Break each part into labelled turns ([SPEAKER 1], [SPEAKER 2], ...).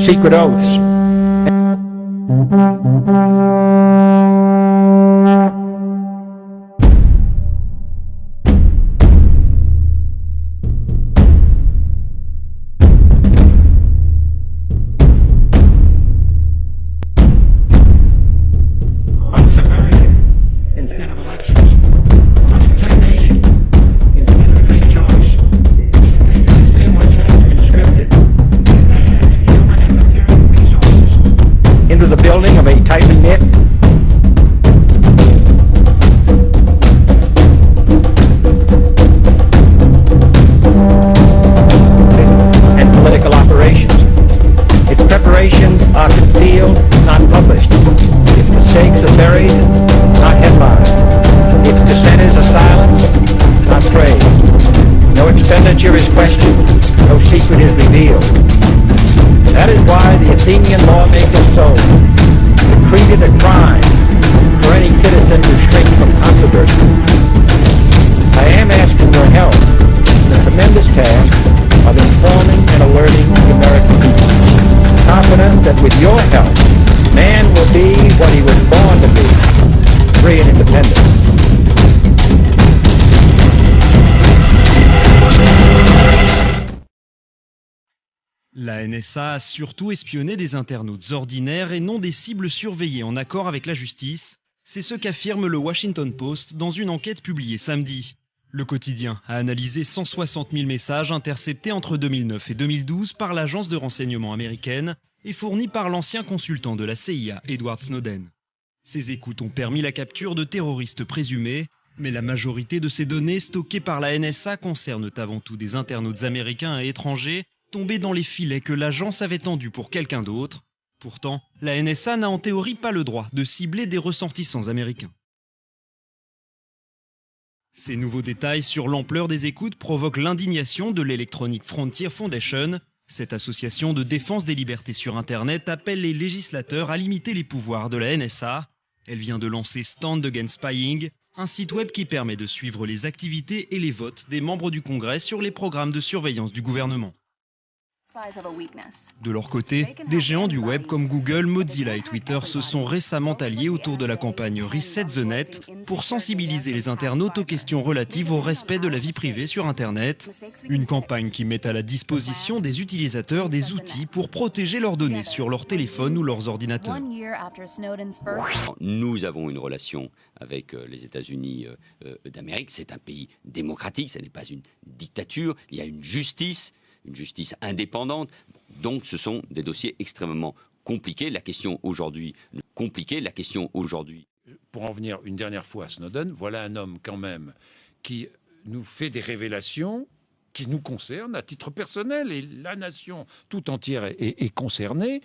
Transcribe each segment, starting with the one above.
[SPEAKER 1] secret oaths. Into the building of a tightly knit and political operations. Its preparations are concealed, not published. Its mistakes are buried, not headlined. Its dissenters are silenced, not praised. No expenditure is questioned, no secret is revealed. That is why the Athenian lawmakers so decreed it a crime for any citizen to shrink from controversy. I am asking your help in the tremendous task of informing and alerting the American people, confident that with your help, man will be what he was born to be, free and independent.
[SPEAKER 2] La NSA a surtout espionné des internautes ordinaires et non des cibles surveillées en accord avec la justice. C'est ce qu'affirme le Washington Post dans une enquête publiée samedi. Le quotidien a analysé 160 000 messages interceptés entre 2009 et 2012 par l'agence de renseignement américaine et fournis par l'ancien consultant de la CIA, Edward Snowden. Ces écoutes ont permis la capture de terroristes présumés, mais la majorité de ces données stockées par la NSA concernent avant tout des internautes américains et étrangers tombés dans les filets que l'agence avait tendus pour quelqu'un d'autre. Pourtant, la NSA n'a en théorie pas le droit de cibler des ressortissants américains. Ces nouveaux détails sur l'ampleur des écoutes provoquent l'indignation de l'Electronic Frontier Foundation. Cette association de défense des libertés sur Internet appelle les législateurs à limiter les pouvoirs de la NSA. Elle vient de lancer Stand Against Spying, un site web qui permet de suivre les activités et les votes des membres du Congrès sur les programmes de surveillance du gouvernement. De leur côté, des géants du web comme Google, Mozilla et Twitter se sont récemment alliés autour de la campagne Reset the Net pour sensibiliser les internautes aux questions relatives au respect de la vie privée sur Internet. Une campagne qui met à la disposition des utilisateurs des outils pour protéger leurs données sur leur téléphone ou leurs ordinateurs.
[SPEAKER 3] Nous avons une relation avec les États-Unis d'Amérique. C'est un pays démocratique, ce n'est pas une dictature. Il y a une justice indépendante. Donc ce sont des dossiers extrêmement compliqués. La question aujourd'hui,
[SPEAKER 4] Pour en venir une dernière fois à Snowden, voilà un homme quand même qui nous fait des révélations qui nous concernent à titre personnel et la nation tout entière est concernée.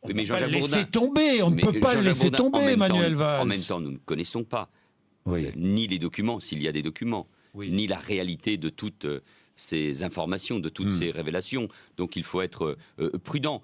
[SPEAKER 4] On ne peut pas le laisser tomber, Manuel Valls.
[SPEAKER 3] En même temps, nous ne connaissons pas ni les documents, s'il y a des documents, ni la réalité de toutes ces informations, de toutes ces révélations. Donc il faut être prudent.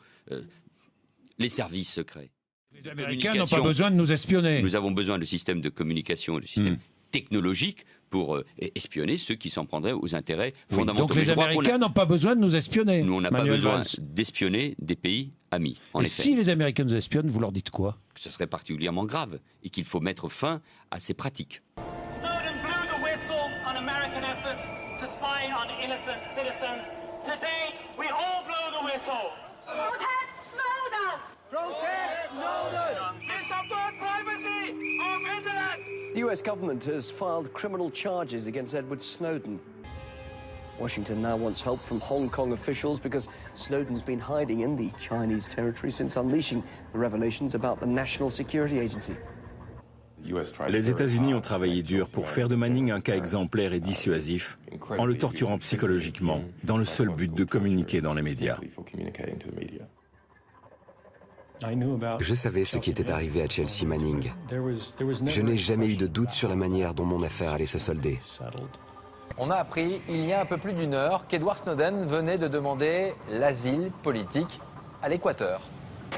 [SPEAKER 3] Les services secrets.
[SPEAKER 4] Les Américains n'ont pas besoin de nous espionner.
[SPEAKER 3] Nous avons besoin de systèmes de communication et de systèmes technologiques pour espionner ceux qui s'en prendraient aux intérêts fondamentaux.
[SPEAKER 4] Donc les Américains n'ont pas besoin de nous espionner.
[SPEAKER 3] Nous, on n'a pas besoin d'espionner des pays amis.
[SPEAKER 4] Et si les Américains nous espionnent, vous leur dites quoi?
[SPEAKER 3] Que ce serait particulièrement grave et qu'il faut mettre fin à ces pratiques.
[SPEAKER 5] Snowden blew the whistle on American efforts to spy on innocent citizens. Today, we all blow the whistle.
[SPEAKER 6] Protect Snowden!
[SPEAKER 5] Protect Snowden! It's about privacy of internet!
[SPEAKER 7] The US government has filed criminal charges against Edward Snowden. Washington now wants help from Hong Kong officials because Snowden's been hiding in the Chinese territory since unleashing the revelations about the National Security Agency.
[SPEAKER 8] Les États-Unis ont travaillé dur pour faire de Manning un cas exemplaire et dissuasif, en le torturant psychologiquement, dans le seul but de communiquer dans les médias.
[SPEAKER 9] Je savais ce qui était arrivé à Chelsea Manning. Je n'ai jamais eu de doute sur la manière dont mon affaire allait se solder.
[SPEAKER 10] On a appris il y a un peu plus d'1 heure qu'Edward Snowden venait de demander l'asile politique à l'Équateur.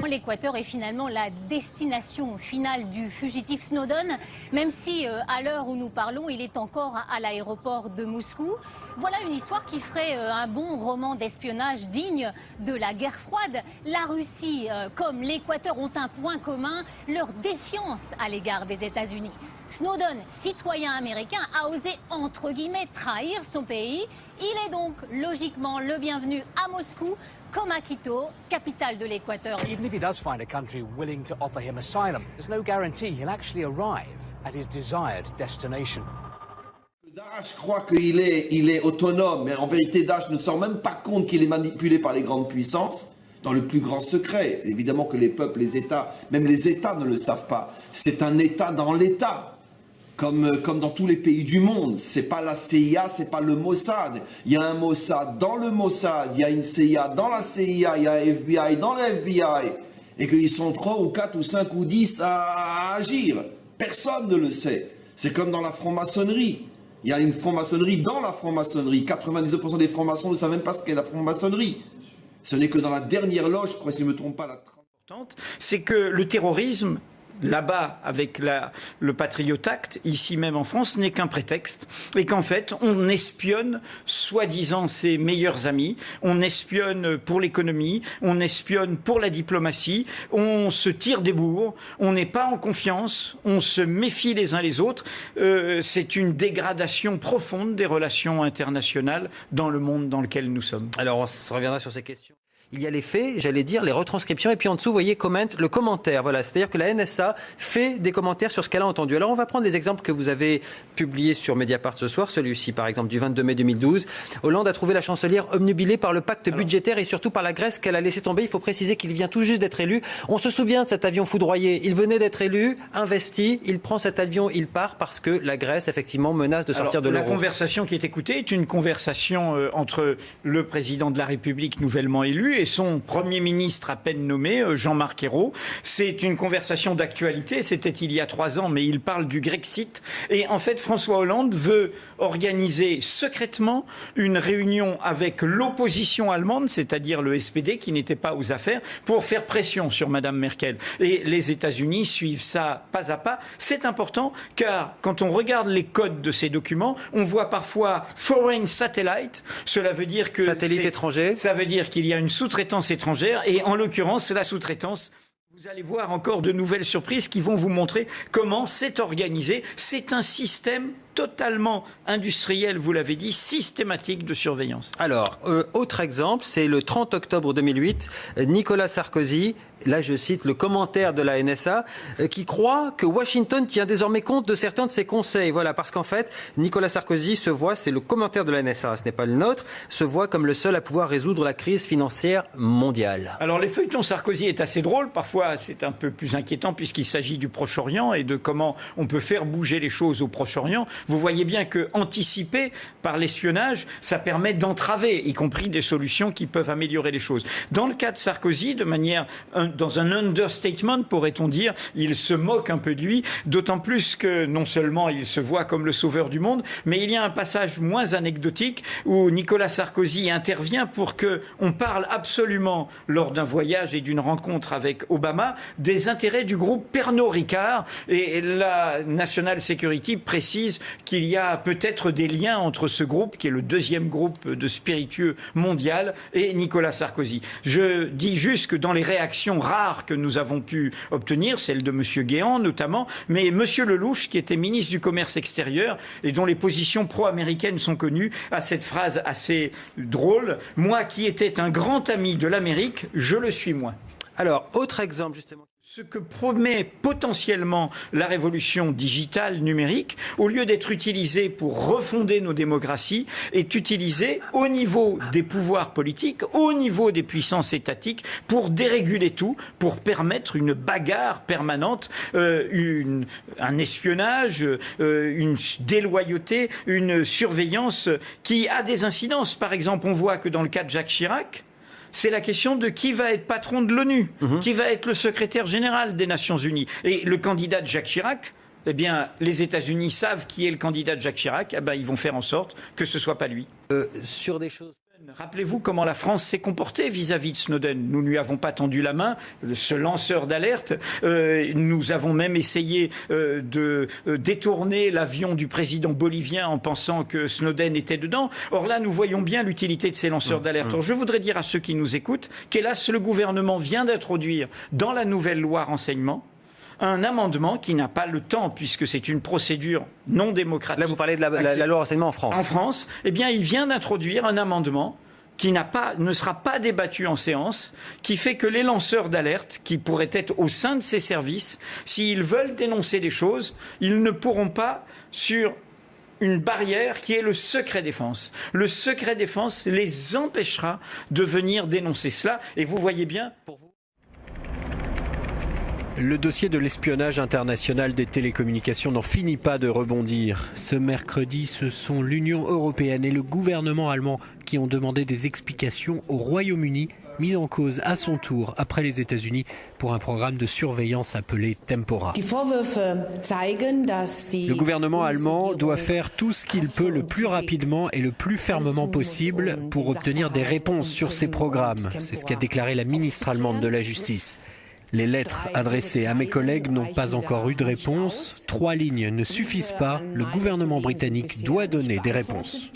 [SPEAKER 11] L'Équateur est finalement la destination finale du fugitif Snowden, même si à l'heure où nous parlons, il est encore à l'aéroport de Moscou. Voilà une histoire qui ferait un bon roman d'espionnage digne de la guerre froide. La Russie comme l'Équateur ont un point commun, leur défiance à l'égard des États-Unis. Snowden, citoyen américain, a osé entre guillemets trahir son pays. Il est donc logiquement le bienvenu à Moscou comme à Quito, capitale de l'Équateur.
[SPEAKER 12] Even if he does find a country willing to offer him asylum, there's no guarantee he'll actually arrive at his desired destination.
[SPEAKER 13] Daesh croit qu'il est autonome, mais en vérité Daesh ne se rend même pas compte qu'il est manipulé par les grandes puissances dans le plus grand secret. Évidemment que les peuples, les États, même les États ne le savent pas. C'est un État dans l'État. Comme dans tous les pays du monde. C'est pas la CIA, c'est pas le Mossad. Il y a un Mossad dans le Mossad, il y a une CIA dans la CIA, il y a un FBI dans le FBI. Et qu'ils sont 3 ou 4 ou 5 ou 10 à agir. Personne ne le sait. C'est comme dans la franc-maçonnerie. Il y a une franc-maçonnerie dans la franc-maçonnerie. 99% des francs-maçons ne savent même pas ce qu'est la franc-maçonnerie. Ce n'est que dans la dernière loge, je crois, si je ne me trompe pas, la
[SPEAKER 14] c'est que le terrorisme, là-bas, avec le Patriot Act, ici même en France, n'est qu'un prétexte. Et qu'en fait, on espionne, soi-disant, ses meilleurs amis. On espionne pour l'économie. On espionne pour la diplomatie. On se tire des bourres. On n'est pas en confiance. On se méfie les uns les autres. C'est une dégradation profonde des relations internationales dans le monde dans lequel nous sommes.
[SPEAKER 15] Alors, on reviendra sur ces questions. Il y a les faits, j'allais dire, les retranscriptions, et puis en dessous, vous voyez, le commentaire. Voilà, c'est-à-dire que la NSA fait des commentaires sur ce qu'elle a entendu. Alors, on va prendre les exemples que vous avez publiés sur Mediapart ce soir. Celui-ci, par exemple, du 22 mai 2012. Hollande a trouvé la chancelière obnubilée par le pacte budgétaire et surtout par la Grèce qu'elle a laissé tomber. Il faut préciser qu'il vient tout juste d'être élu. On se souvient de cet avion foudroyé. Il venait d'être élu, investi. Il prend cet avion, il part parce que la Grèce, effectivement, menace de sortir de l'euro.
[SPEAKER 14] La conversation qui est écoutée est une conversation entre le président de la République nouvellement élu et son Premier ministre à peine nommé, Jean-Marc Ayrault. C'est une conversation d'actualité, c'était il y a 3 ans, mais il parle du Grexit. Et en fait, François Hollande veut organiser secrètement une réunion avec l'opposition allemande, c'est-à-dire le SPD, qui n'était pas aux affaires, pour faire pression sur Madame Merkel. Et les États-Unis suivent ça pas à pas. C'est important, car quand on regarde les codes de ces documents, on voit parfois foreign satellite. Cela veut dire que...
[SPEAKER 15] Satellite étranger.
[SPEAKER 14] Ça veut dire qu'il y a une sous-traitance étrangère et en l'occurrence la sous-traitance. Vous allez voir encore de nouvelles surprises qui vont vous montrer comment c'est organisé. C'est un système totalement industriel, vous l'avez dit, systématique de surveillance.
[SPEAKER 15] Alors, autre exemple, c'est le 30 octobre 2008, Nicolas Sarkozy, là je cite le commentaire de la NSA, qui croit que Washington tient désormais compte de certains de ses conseils. Voilà, parce qu'en fait, Nicolas Sarkozy se voit, c'est le commentaire de la NSA, ce n'est pas le nôtre, se voit comme le seul à pouvoir résoudre la crise financière mondiale.
[SPEAKER 14] Alors, les feuilletons Sarkozy est assez drôle, parfois c'est un peu plus inquiétant puisqu'il s'agit du Proche-Orient et de comment on peut faire bouger les choses au Proche-Orient. Vous voyez bien que anticiper par l'espionnage, ça permet d'entraver, y compris des solutions qui peuvent améliorer les choses. Dans le cas de Sarkozy, dans un understatement, pourrait-on dire, il se moque un peu de lui, d'autant plus que non seulement il se voit comme le sauveur du monde, mais il y a un passage moins anecdotique où Nicolas Sarkozy intervient pour qu'on parle absolument, lors d'un voyage et d'une rencontre avec Obama, des intérêts du groupe Pernod Ricard. Et la National Security précise qu'il y a peut-être des liens entre ce groupe, qui est le 2e groupe de spiritueux mondial, et Nicolas Sarkozy. Je dis juste que dans les réactions rares que nous avons pu obtenir, celle de M. Guéant notamment, mais M. Lelouch, qui était ministre du Commerce extérieur et dont les positions pro-américaines sont connues, a cette phrase assez drôle: « Moi qui étais un grand ami de l'Amérique, je le suis moins ».
[SPEAKER 15] Alors, autre exemple justement.
[SPEAKER 14] Ce que promet potentiellement la révolution digitale numérique, au lieu d'être utilisé pour refonder nos démocraties, est utilisé au niveau des pouvoirs politiques, au niveau des puissances étatiques, pour déréguler tout, pour permettre une bagarre permanente, un espionnage, une déloyauté, une surveillance qui a des incidences. Par exemple, on voit que dans le cas de Jacques Chirac, c'est la question de qui va être patron de l'ONU, qui va être le secrétaire général des Nations Unies. Et le candidat de Jacques Chirac, eh bien, les États-Unis savent qui est le candidat de Jacques Chirac, eh ben, ils vont faire en sorte que ce ne soit pas lui.
[SPEAKER 15] Sur des choses...
[SPEAKER 14] Rappelez-vous comment la France s'est comportée vis-à-vis de Snowden. Nous ne lui avons pas tendu la main, ce lanceur d'alerte. Nous avons même essayé de détourner l'avion du président bolivien en pensant que Snowden était dedans. Or là, nous voyons bien l'utilité de ces lanceurs d'alerte. Or, je voudrais dire à ceux qui nous écoutent qu'hélas, le gouvernement vient d'introduire dans la nouvelle loi renseignement un amendement qui n'a pas le temps, puisque c'est une procédure non démocratique.
[SPEAKER 15] Là, vous parlez de la loi renseignement en France.
[SPEAKER 14] En France, eh bien, il vient d'introduire un amendement qui ne sera pas débattu en séance, qui fait que les lanceurs d'alerte, qui pourraient être au sein de ces services, s'ils veulent dénoncer des choses, ils ne pourront pas sur une barrière qui est le secret défense. Le secret défense les empêchera de venir dénoncer cela. Et vous voyez bien, pour vous...
[SPEAKER 16] Le dossier de l'espionnage international des télécommunications n'en finit pas de rebondir. Ce mercredi, ce sont l'Union européenne et le gouvernement allemand qui ont demandé des explications au Royaume-Uni, mis en cause à son tour après les États-Unis pour un programme de surveillance appelé Tempora. Le gouvernement allemand doit faire tout ce qu'il peut le plus rapidement et le plus fermement possible pour obtenir des réponses sur ces programmes. C'est ce qu'a déclaré la ministre allemande de la Justice. Les lettres adressées à mes collègues n'ont pas encore eu de réponse. 3 lignes ne suffisent pas. Le gouvernement britannique doit donner des réponses.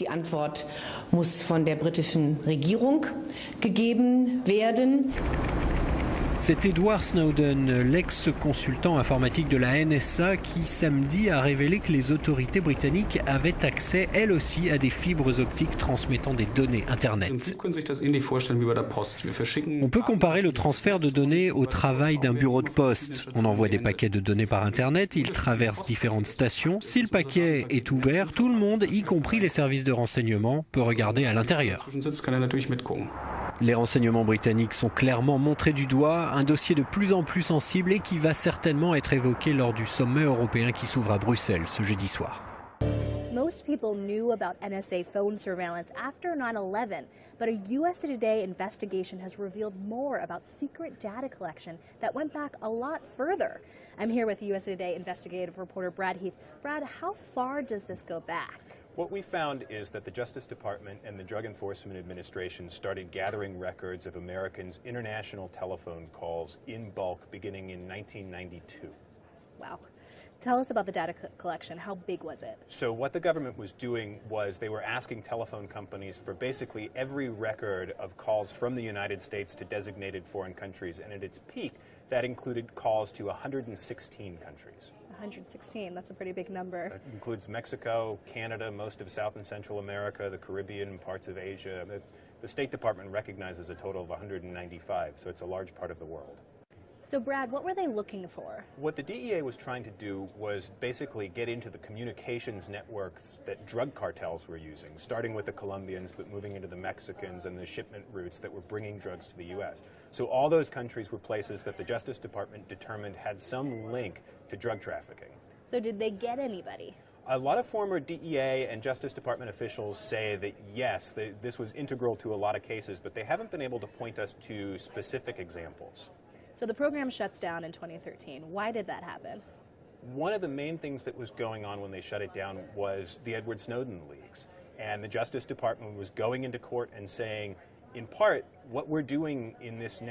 [SPEAKER 16] C'est Edward Snowden, l'ex-consultant informatique de la NSA, qui samedi a révélé que les autorités britanniques avaient accès, elles aussi, à des fibres optiques transmettant des données Internet. On peut comparer le transfert de données au travail d'un bureau de poste. On envoie des paquets de données par Internet, ils traversent différentes stations. Si le paquet est ouvert, tout le monde, y compris les services de renseignement, peut regarder à l'intérieur. Les renseignements britanniques sont clairement montrés du doigt, un dossier de plus en plus sensible et qui va certainement être évoqué lors du sommet européen qui s'ouvre à Bruxelles ce jeudi soir.
[SPEAKER 17] Most people knew about NSA phone surveillance after 9/11, but a USA Today investigation has revealed more about secret data collection that went back a lot further. I'm here with USA Today investigative reporter Brad Heath. Brad, how far does this go back?
[SPEAKER 18] What we found is that the Justice Department and the Drug Enforcement Administration started gathering records of Americans' international telephone calls in bulk beginning in 1992.
[SPEAKER 17] Wow. Tell us about the data collection. How big was it?
[SPEAKER 18] So what the government was doing was they were asking telephone companies for basically every record of calls from the United States to designated foreign countries. And at its peak, that included calls to 116 countries.
[SPEAKER 17] 116, that's a pretty big number.
[SPEAKER 18] That includes Mexico, Canada, most of South and Central America, the Caribbean, parts of Asia. The State Department recognizes a total of 195, so it's a large part of the world.
[SPEAKER 17] So Brad, what were they looking for?
[SPEAKER 18] What the DEA was trying to do was basically get into the communications networks that drug cartels were using, starting with the Colombians, but moving into the Mexicans and the shipment routes that were bringing drugs to the U.S. So all those countries were places that the Justice Department determined had some link to drug trafficking.
[SPEAKER 17] So did they get anybody?
[SPEAKER 18] A lot of former DEA and Justice Department officials say that, yes, this was integral to a lot of cases, but they haven't been able to point us to specific examples.
[SPEAKER 17] So the program shuts down in 2013. Why did that happen?
[SPEAKER 18] One of the main things that was going on when they shut it down was the Edward Snowden leaks. And the Justice Department was going into court and saying, in part, what we're doing in this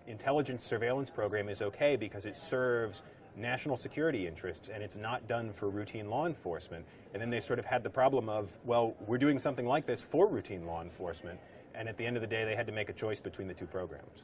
[SPEAKER 18] intelligence surveillance program is okay because it serves national security interests and it's not done for routine law enforcement. And then they sort of had the problem of, well, we're doing something like this for routine law enforcement. And at the end of the day, they had to make a choice between the two programs.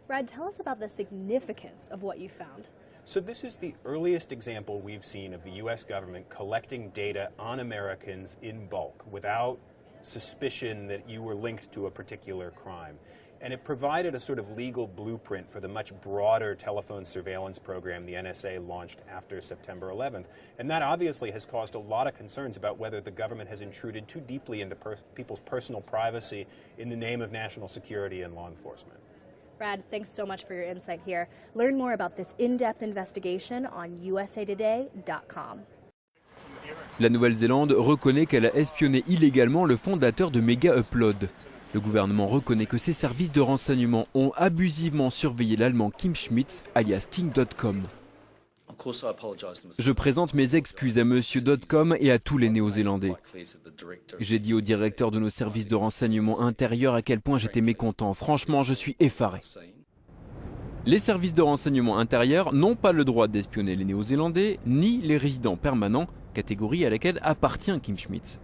[SPEAKER 17] Brad, tell us about the significance of what you found.
[SPEAKER 18] So this is the earliest example we've seen of the U.S. government collecting data on Americans in bulk without suspicion that you were linked to a particular crime. And it provided a sort of legal blueprint for the much broader telephone surveillance program the NSA launched after September 11th. And that obviously has caused a lot of concerns about whether the government has intruded too deeply into people's personal privacy in the name of national security and law enforcement.
[SPEAKER 17] Brad, thanks so much for your insight here. Learn more about this in-depth investigation on usatoday.com.
[SPEAKER 19] La Nouvelle-Zélande reconnaît qu'elle a espionné illégalement le fondateur de Mega Upload. Le gouvernement reconnaît que ses services de renseignement ont abusivement surveillé l'allemand Kim Schmitz, alias King.com. Je présente mes excuses à Monsieur Dotcom et à tous les Néo-Zélandais. J'ai dit au directeur de nos services de renseignement intérieur à quel point j'étais mécontent. Franchement, je suis effaré. Les services de renseignement intérieur n'ont pas le droit d'espionner les Néo-Zélandais ni les résidents permanents, catégorie à laquelle appartient Kim Schmitz.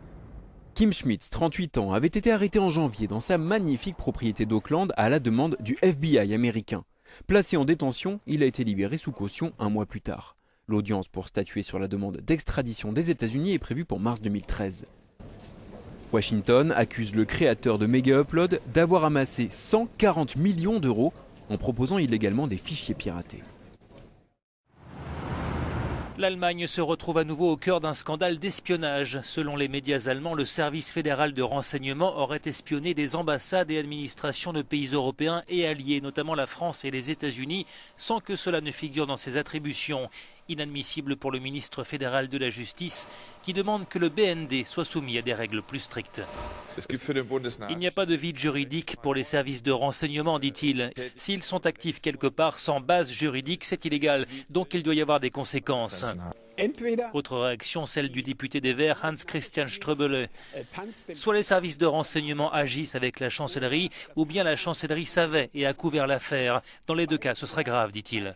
[SPEAKER 19] Kim Schmitz, 38 ans, avait été arrêté en janvier dans sa magnifique propriété d'Auckland à la demande du FBI américain. Placé en détention, il a été libéré sous caution un mois plus tard. L'audience pour statuer sur la demande d'extradition des États-Unis est prévue pour mars 2013. Washington accuse le créateur de Mega Upload d'avoir amassé 140 millions d'euros en proposant illégalement des fichiers piratés.
[SPEAKER 20] L'Allemagne se retrouve à nouveau au cœur d'un scandale d'espionnage. Selon les médias allemands, le service fédéral de renseignement aurait espionné des ambassades et administrations de pays européens et alliés, notamment la France et les États-Unis, sans que cela ne figure dans ses attributions. Inadmissible pour le ministre fédéral de la Justice, qui demande que le BND soit soumis à des règles plus strictes. Il n'y a pas de vide juridique pour les services de renseignement, dit-il. S'ils sont actifs quelque part sans base juridique, c'est illégal, donc il doit y avoir des conséquences. Autre réaction, celle du député des Verts Hans-Christian Ströbele. Soit les services de renseignement agissent avec la chancellerie, ou bien la chancellerie savait et a couvert l'affaire. Dans les deux cas, ce serait grave, dit-il.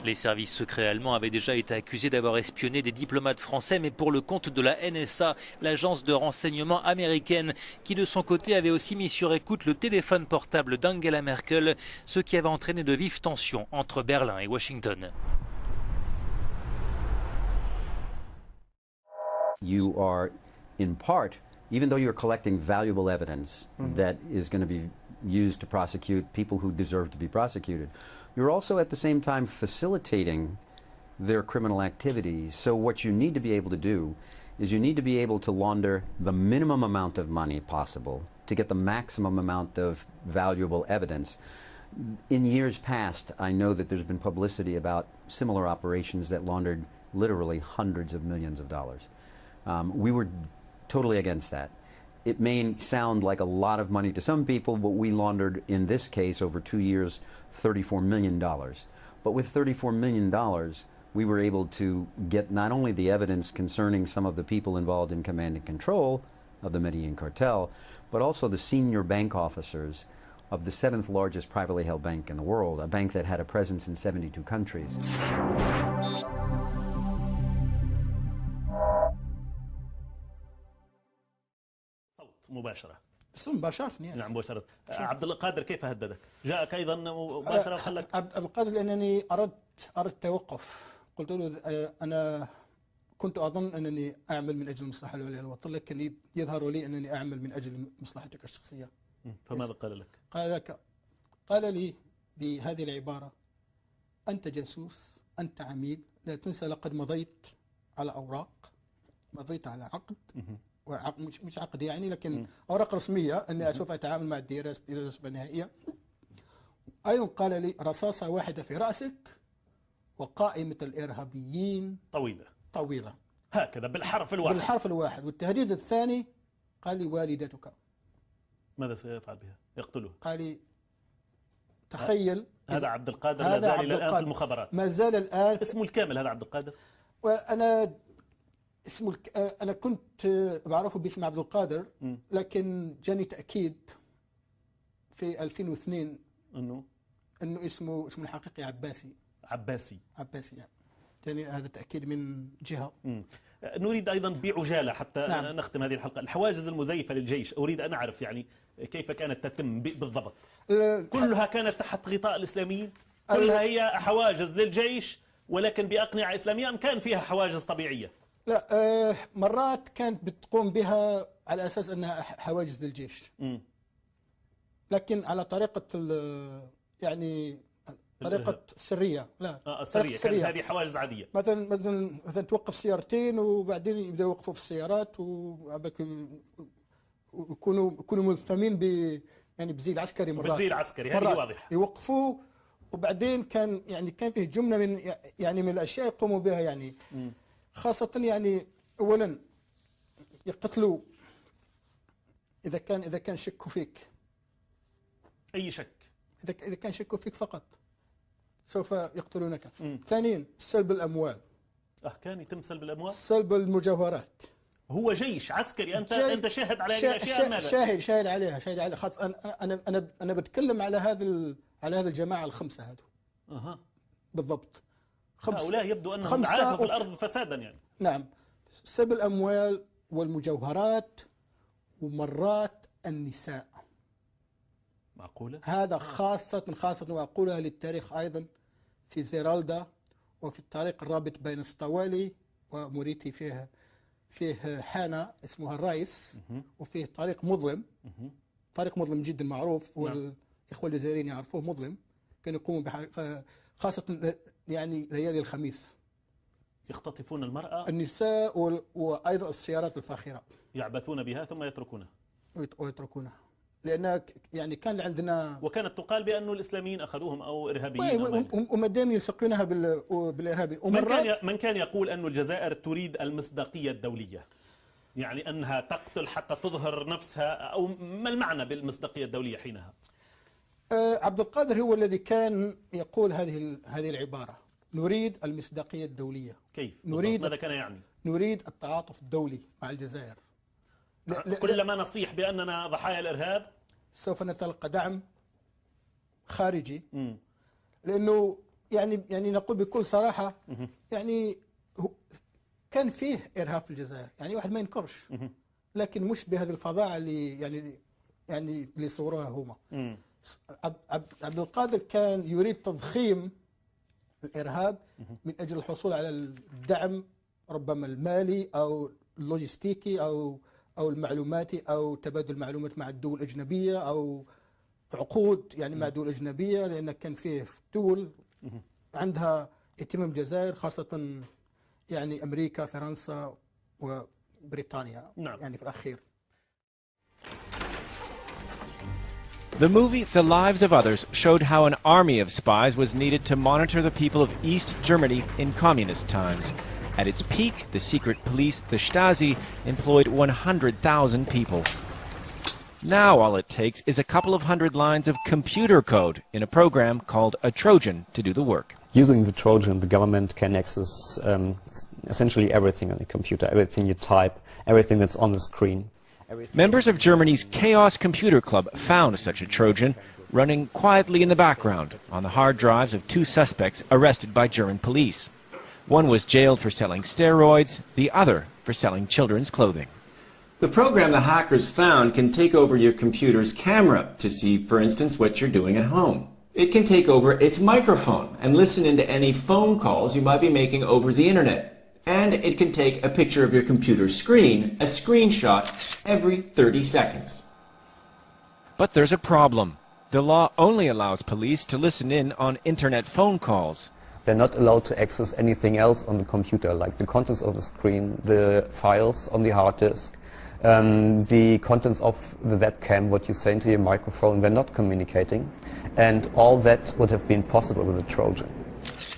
[SPEAKER 20] Les services secrets allemands avaient déjà été accusés d'avoir espionné des diplomates français, mais pour le compte de la NSA, l'agence de renseignement américaine, qui de son côté avait aussi mis sur écoute le téléphone portable d'Angela Merkel, ce qui avait entraîné de vives tensions entre Berlin et Washington.
[SPEAKER 21] You are, in part, even though you're collecting valuable evidence that is going to be used to prosecute people who deserve to be prosecuted, you're also at the same time facilitating their criminal activities. So what you need to be able to do is you need to be able to launder the minimum amount of money possible to get the maximum amount of valuable evidence. In years past, I know that there's been publicity about similar operations that laundered literally hundreds of millions of dollars. We were totally against that. It may sound like a lot of money to some people, but we laundered, in this case, over 2 years, $34 million. But with $34 million, we were able to get not only the evidence concerning some of the people involved in command and control of the Medellin cartel, but also the senior bank officers of the 7th largest privately held bank in the world, a bank that had a presence in 72 countries.
[SPEAKER 22] مباشرة مباشرة نعم مباشرة. عبد القادر كيف هددك؟ جاءك أيضا مباشرة وقال عبد القادر لأنني أردت توقف. قلت له أنا كنت أظن أنني أعمل من أجل مصلحة الولاية الوطن، لكن يظهر لي أنني أعمل من أجل مصلحتك الشخصية. فماذا قال لك؟ قال لي بهذه العبارة: أنت جاسوس، أنت عميل، لا تنسى لقد مضيت على أوراق، مضيت على عقد، مش عقد يعني، لكن أوراق رسمية أني سوف أتعامل مع الدائرة بنسبة نهائية. أيضا قال لي: رصاصة واحدة في رأسك وقائمة الإرهابيين طويلة هكذا بالحرف الواحد. والتهديد الثاني قال لي: والدتك. ماذا سيفعل بها؟ يقتلها. قال لي: تخيل. هذا عبد القادر ما زال إلى الآن في المخابرات. ما زال الآن. اسمه الكامل هذا عبد القادر؟ وأنا أنا كنت بعرفه باسم عبد القادر، لكن جاني تأكيد في 2002 إنه اسمه الحقيقي عباسي يعني. جاني هذا تأكيد من جهة. نريد أيضا بعجالة حتى نختم هذه الحلقة، الحواجز المزيفة للجيش، أريد أن أعرف يعني كيف كانت تتم بالضبط. كلها كانت تحت غطاء الإسلاميين؟ كلها هي حواجز للجيش ولكن بأقنعة إسلامية، أم كان فيها حواجز طبيعية؟ لا، مرات كانت بتقوم بها على أساس أنها حواجز للجيش، لكن على طريقة يعني طريقة سرية. لا السرية كانت هذه حواجز عادية. مثلا توقف سيارتين وبعدين يبدأوا يوقفوا في السيارات ويكونوا ملثمين يعني بزي العسكري. مرات بزي العسكري هذه واضحة. يوقفوا وبعدين كان فيه جملة من الأشياء يقوموا بها يعني. خاصة يعني أولا يقتلوا إذا كان شكوا فيك. أي شك؟ إذا كان شكوا فيك فقط. سوف يقتلونك. ثانيا سلب الأموال.
[SPEAKER 1] كان يتم سلب الأموال؟
[SPEAKER 22] سلب المجوهرات.
[SPEAKER 1] هو جيش عسكري، أنت شاهد على هذه الأشياء؟ ماذا؟ شاهد
[SPEAKER 22] عليها خاص. أنا بتكلم على هذه الجماعة الخمسة هذو. بالضبط.
[SPEAKER 1] هؤلاء يبدو أنهم عاثوا في الأرض فسادا يعني.
[SPEAKER 22] نعم، سلب الأموال والمجوهرات ومرات النساء.
[SPEAKER 1] معقولة؟
[SPEAKER 22] هذا خاصة وأقولها للتاريخ أيضا، في زيرالدا وفي الطريق الرابط بين اسطوالي وموريتي فيه حانة اسمها الرايس، وفيه طريق مظلم، طريق مظلم جدا معروف، والإخوة الجزائريين يعرفوه مظلم، كانوا يقوموا خاصة يعني ليالي الخميس
[SPEAKER 1] يختطفون المرأة،
[SPEAKER 22] النساء وأيضا السيارات الفاخرة،
[SPEAKER 1] يعبثون بها ثم
[SPEAKER 22] يتركونها. لأن يعني كان عندنا،
[SPEAKER 1] وكانت تقال بأن الإسلاميين أخذوهم أو إرهابيين،
[SPEAKER 22] وما دام يلصقونها بالإرهابي.
[SPEAKER 1] من كان يقول أن الجزائر تريد المصداقية الدولية، يعني أنها تقتل حتى تظهر نفسها، أو ما المعنى بالمصداقية الدولية حينها؟
[SPEAKER 22] عبد القادر هو الذي كان يقول هذه العبارة: نريد المصداقية الدولية.
[SPEAKER 1] كيف؟
[SPEAKER 22] ماذا
[SPEAKER 1] كان يعني؟
[SPEAKER 22] نريد التعاطف الدولي مع الجزائر.
[SPEAKER 1] كلما نصيح بأننا ضحايا الإرهاب
[SPEAKER 22] سوف نتلقى دعم خارجي. لأنه يعني نقول بكل صراحة، يعني كان فيه إرهاب في الجزائر، يعني واحد ما ينكرش، لكن مش بهذه الفظاعة اللي يعني اللي صوروها هما. عبد القادر كان يريد تضخيم الإرهاب من أجل الحصول على الدعم، ربما المالي أو اللوجستيكي أو المعلوماتي، أو تبادل المعلومات مع الدول الأجنبية، أو عقود يعني مع دول أجنبية، لأن كان فيه دول عندها اهتمام الجزائر، خاصة يعني أمريكا، فرنسا وبريطانيا.
[SPEAKER 1] نعم.
[SPEAKER 22] يعني في الأخير.
[SPEAKER 2] The movie The Lives of Others showed how an army of spies was needed to monitor the people of East Germany in communist times. At its peak, the secret police, the Stasi, employed 100,000 people. Now all it takes is a couple of hundred lines of computer code in a program called a Trojan to do the work.
[SPEAKER 23] Using the Trojan, the government can access essentially everything on the computer, everything you type, everything that's on the screen.
[SPEAKER 2] Members of Germany's Chaos Computer Club found such a Trojan running quietly in the background on the hard drives of two suspects arrested by German police. One was jailed for selling steroids, the other for selling children's clothing.
[SPEAKER 24] The program the hackers found can take over your computer's camera to see, for instance, what you're doing at home. It can take over its microphone and listen into any phone calls you might be making over the internet. And it can take a picture of your computer screen, a screenshot, every 30 seconds.
[SPEAKER 2] But there's a problem. The law only allows police to listen in on internet phone calls.
[SPEAKER 23] They're not allowed to access anything else on the computer, like the contents of the screen, the files on the hard disk, the contents of the webcam, what you say into your microphone. They're not communicating. And all that would have been possible with a Trojan.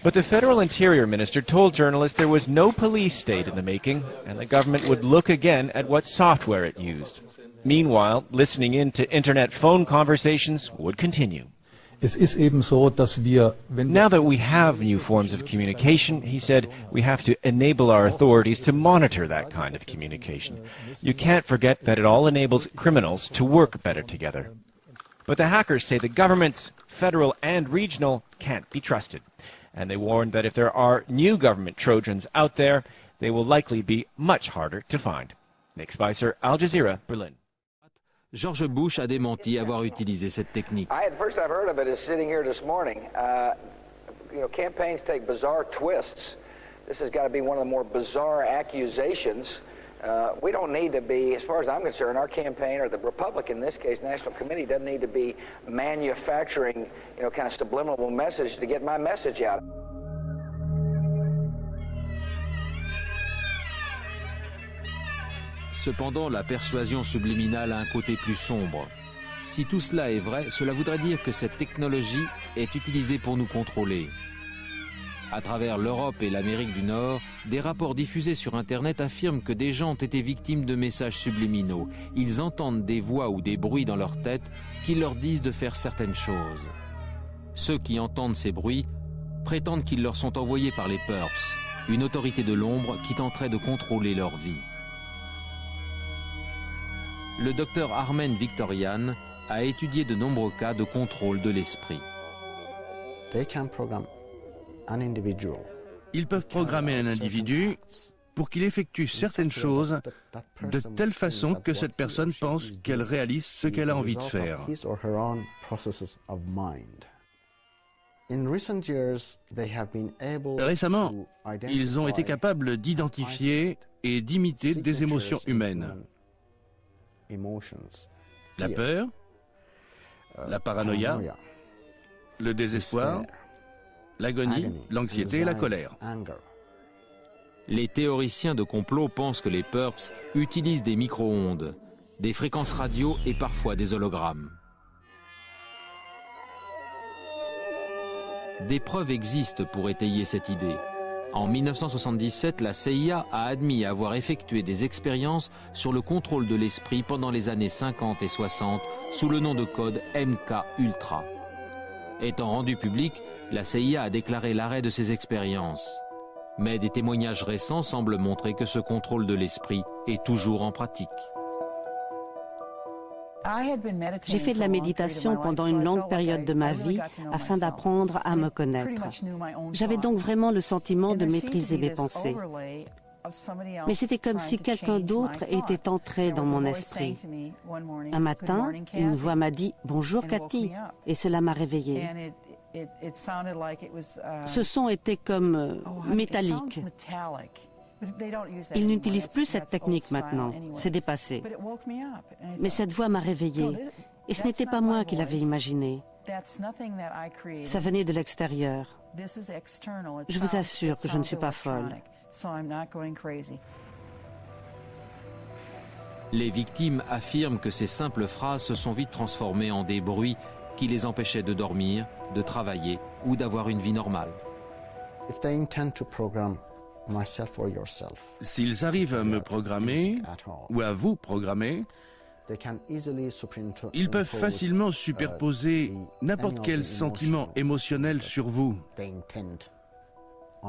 [SPEAKER 2] But the Federal Interior Minister told journalists there was no police state in the making, and the government would look again at what software it used. Meanwhile, listening in to internet phone conversations would continue. Now that we have new forms of communication, he said, we have to enable our authorities to monitor that kind of communication. You can't forget that it all enables criminals to work better together. But the hackers say the governments, federal and regional, can't be trusted. And they warned that if there are new government Trojans out there, they will likely be much harder to find. Nick Spicer, Al Jazeera, Berlin.
[SPEAKER 25] George Bush a démenti avoir utilisé cette technique.
[SPEAKER 10] First I've heard of it is sitting here this morning. Campaigns take bizarre twists. This has got to be one of the more bizarre accusations. We don't need to be, as far as I'm concerned, our campaign, or the Republican, in this case, National Committee, doesn't need to be manufacturing, kind of subliminal message to get my message out.
[SPEAKER 25] Cependant, la persuasion subliminale a un côté plus sombre. Si tout cela est vrai, cela voudrait dire que cette technologie est utilisée pour nous contrôler. À travers l'Europe et l'Amérique du Nord, des rapports diffusés sur Internet affirment que des gens ont été victimes de messages subliminaux. Ils entendent des voix ou des bruits dans leur tête qui leur disent de faire certaines choses. Ceux qui entendent ces bruits prétendent qu'ils leur sont envoyés par les PURPS, une autorité de l'ombre qui tenterait de contrôler leur vie. Le docteur Armen Victorian a étudié de nombreux cas de contrôle de l'esprit.
[SPEAKER 3] Ils peuvent programmer un individu pour qu'il effectue certaines choses de telle façon que cette personne pense qu'elle réalise ce qu'elle a envie de faire. Récemment, ils ont été capables d'identifier et d'imiter des émotions humaines. La peur, la paranoïa, le désespoir, l'agonie, l'anxiété et la colère.
[SPEAKER 25] Les théoriciens de complot pensent que les PURPS utilisent des micro-ondes, des fréquences radio et parfois des hologrammes. Des preuves existent pour étayer cette idée. En 1977, la CIA a admis avoir effectué des expériences sur le contrôle de l'esprit pendant les années 50 et 60 sous le nom de code MK-Ultra. Étant rendu public, la CIA a déclaré l'arrêt de ces expériences. Mais des témoignages récents semblent montrer que ce contrôle de l'esprit est toujours en pratique.
[SPEAKER 4] J'ai fait de la méditation pendant une longue période de ma vie afin d'apprendre à me connaître. J'avais donc vraiment le sentiment de maîtriser mes pensées. Mais c'était comme si quelqu'un d'autre était entré dans mon esprit. Un matin, une voix m'a dit « Bonjour Cathy » et cela m'a réveillée. Ce son était comme métallique. Ils n'utilisent plus cette technique maintenant, c'est dépassé. Mais cette voix m'a réveillée, et ce n'était pas moi qui l'avais imaginé. Ça venait de l'extérieur. Je vous assure que je ne suis pas folle.
[SPEAKER 25] Les victimes affirment que ces simples phrases se sont vite transformées en des bruits qui les empêchaient de dormir, de travailler ou d'avoir une vie normale.
[SPEAKER 3] S'ils arrivent à me programmer ou à vous programmer, ils peuvent facilement superposer n'importe quel sentiment émotionnel sur vous,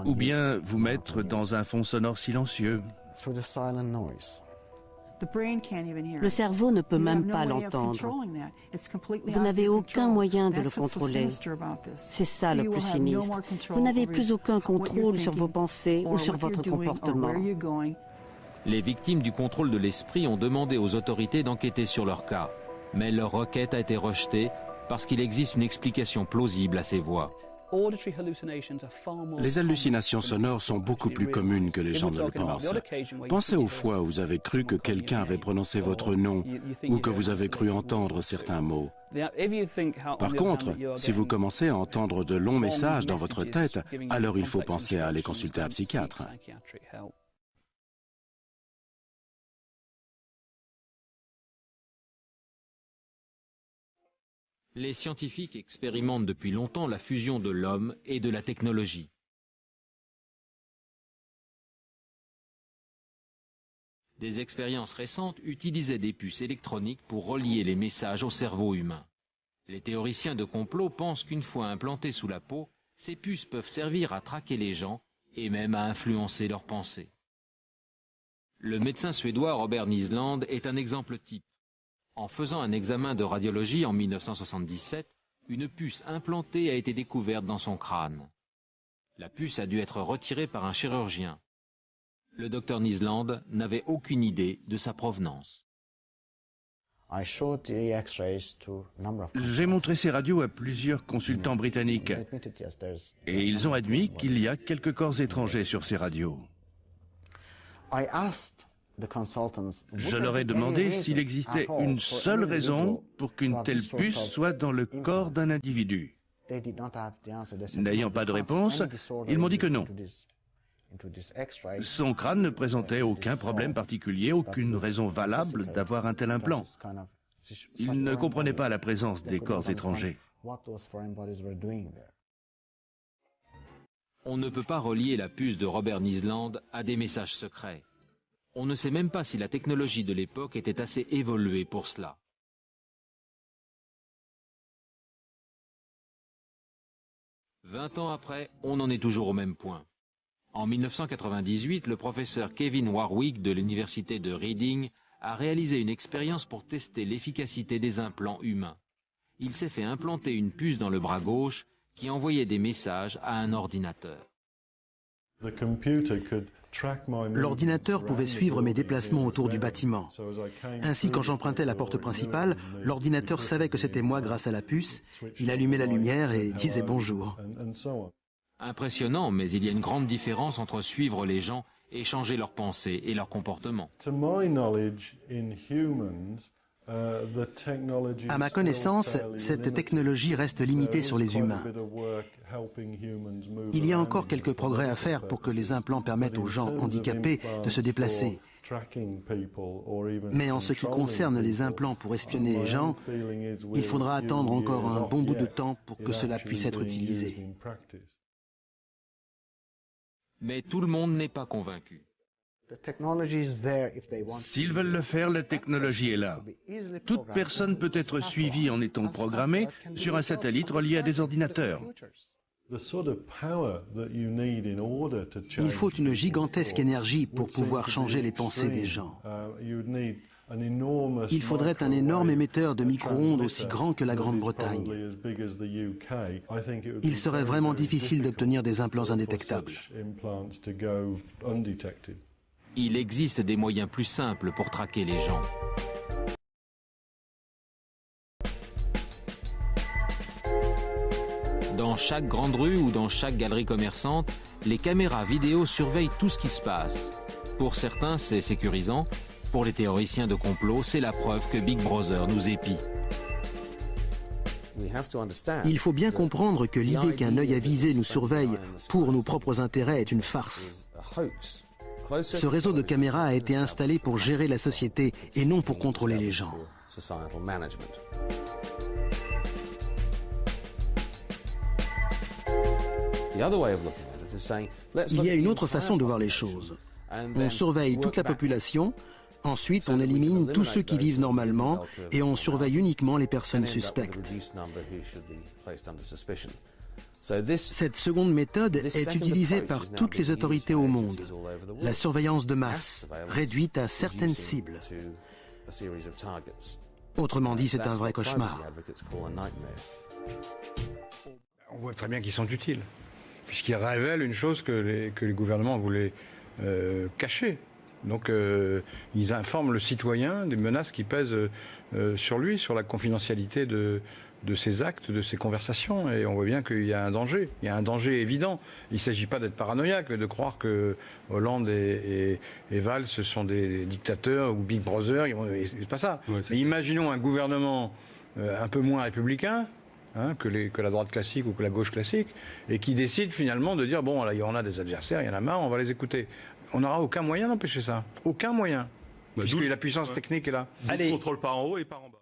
[SPEAKER 3] ou bien vous mettre dans un fond sonore silencieux.
[SPEAKER 4] Le cerveau ne peut même pas l'entendre. Vous n'avez aucun moyen de le contrôler. C'est ça le plus sinistre. Vous n'avez plus aucun contrôle sur vos pensées ou sur votre comportement.
[SPEAKER 25] Les victimes du contrôle de l'esprit ont demandé aux autorités d'enquêter sur leur cas. Mais leur requête a été rejetée parce qu'il existe une explication plausible à ces voix.
[SPEAKER 5] Les hallucinations sonores sont beaucoup plus communes que les gens ne le pensent. Pensez aux fois où vous avez cru que quelqu'un avait prononcé votre nom ou que vous avez cru entendre certains mots. Par contre, si vous commencez à entendre de longs messages dans votre tête, alors il faut penser à aller consulter un psychiatre.
[SPEAKER 25] Les scientifiques expérimentent depuis longtemps la fusion de l'homme et de la technologie. Des expériences récentes utilisaient des puces électroniques pour relier les messages au cerveau humain. Les théoriciens de complot pensent qu'une fois implantées sous la peau, ces puces peuvent servir à traquer les gens et même à influencer leurs pensées. Le médecin suédois Robert Nisland est un exemple type. En faisant un examen de radiologie en 1977, une puce implantée a été découverte dans son crâne. La puce a dû être retirée par un chirurgien. Le docteur Nisland n'avait aucune idée de sa provenance.
[SPEAKER 3] J'ai montré ces radios à plusieurs consultants britanniques et ils ont admis qu'il y a quelques corps étrangers sur ces radios. Je leur ai demandé s'il existait une seule raison pour qu'une telle puce soit dans le corps d'un individu. N'ayant pas de réponse, ils m'ont dit que non. Son crâne ne présentait aucun problème particulier, aucune raison valable d'avoir un tel implant. Ils ne comprenaient pas la présence des corps étrangers.
[SPEAKER 25] On ne peut pas relier la puce de Robert Nisland à des messages secrets. On ne sait même pas si la technologie de l'époque était assez évoluée pour cela. 20 ans après, on en est toujours au même point. En 1998, le professeur Kevin Warwick de l'université de Reading a réalisé une expérience pour tester l'efficacité des implants humains. Il s'est fait implanter une puce dans le bras gauche qui envoyait des messages à un ordinateur.
[SPEAKER 6] L'ordinateur pouvait suivre mes déplacements autour du bâtiment. Ainsi, quand j'empruntais la porte principale, l'ordinateur savait que c'était moi grâce à la puce. Il allumait la lumière et disait bonjour.
[SPEAKER 25] Impressionnant, mais il y a une grande différence entre suivre les gens et changer leurs pensées et leurs comportements.
[SPEAKER 6] À ma connaissance, cette technologie reste limitée sur les humains. Il y a encore quelques progrès à faire pour que les implants permettent aux gens handicapés de se déplacer. Mais en ce qui concerne les implants pour espionner les gens, il faudra attendre encore un bon bout de temps pour que cela puisse être utilisé.
[SPEAKER 25] Mais tout le monde n'est pas convaincu.
[SPEAKER 3] S'ils veulent le faire, la technologie est là. Toute personne peut être suivie en étant programmée sur un satellite relié à des ordinateurs.
[SPEAKER 6] Il faut une gigantesque énergie pour pouvoir changer les pensées des gens. Il faudrait un énorme émetteur de micro-ondes aussi grand que la Grande-Bretagne. Il serait vraiment difficile d'obtenir des implants indétectables.
[SPEAKER 25] Il existe des moyens plus simples pour traquer les gens. Dans chaque grande rue ou dans chaque galerie commerçante, les caméras vidéo surveillent tout ce qui se passe. Pour certains, c'est sécurisant. Pour les théoriciens de complot, c'est la preuve que Big Brother nous épie.
[SPEAKER 6] Il faut bien comprendre que l'idée qu'un œil avisé nous surveille pour nos propres intérêts est une farce. Ce réseau de caméras a été installé pour gérer la société et non pour contrôler les gens. Il y a une autre façon de voir les choses. On surveille toute la population, ensuite on élimine tous ceux qui vivent normalement et on surveille uniquement les personnes suspectes. Cette seconde méthode est utilisée par toutes les autorités au monde. La surveillance de masse, réduite à certaines cibles. Autrement dit, c'est un vrai cauchemar.
[SPEAKER 7] On voit très bien qu'ils sont utiles, puisqu'ils révèlent une chose que les gouvernements voulaient cacher. Donc ils informent le citoyen des menaces qui pèsent sur lui, sur la confidentialité de ses actes, de ses conversations. Et on voit bien qu'il y a un danger. Il y a un danger évident. Il ne s'agit pas d'être paranoïaque, mais de croire que Hollande et Valls sont des dictateurs ou Big Brother. C'est pas ça. Ouais, mais imaginons un gouvernement un peu moins républicain, que la droite classique ou que la gauche classique, et qui décide finalement de dire, bon, là, on a des adversaires, il y en a marre, on va les écouter. On n'aura aucun moyen d'empêcher ça. Aucun moyen. Puisque la puissance technique est là.
[SPEAKER 8] Allez. Contrôle par en haut et par en bas.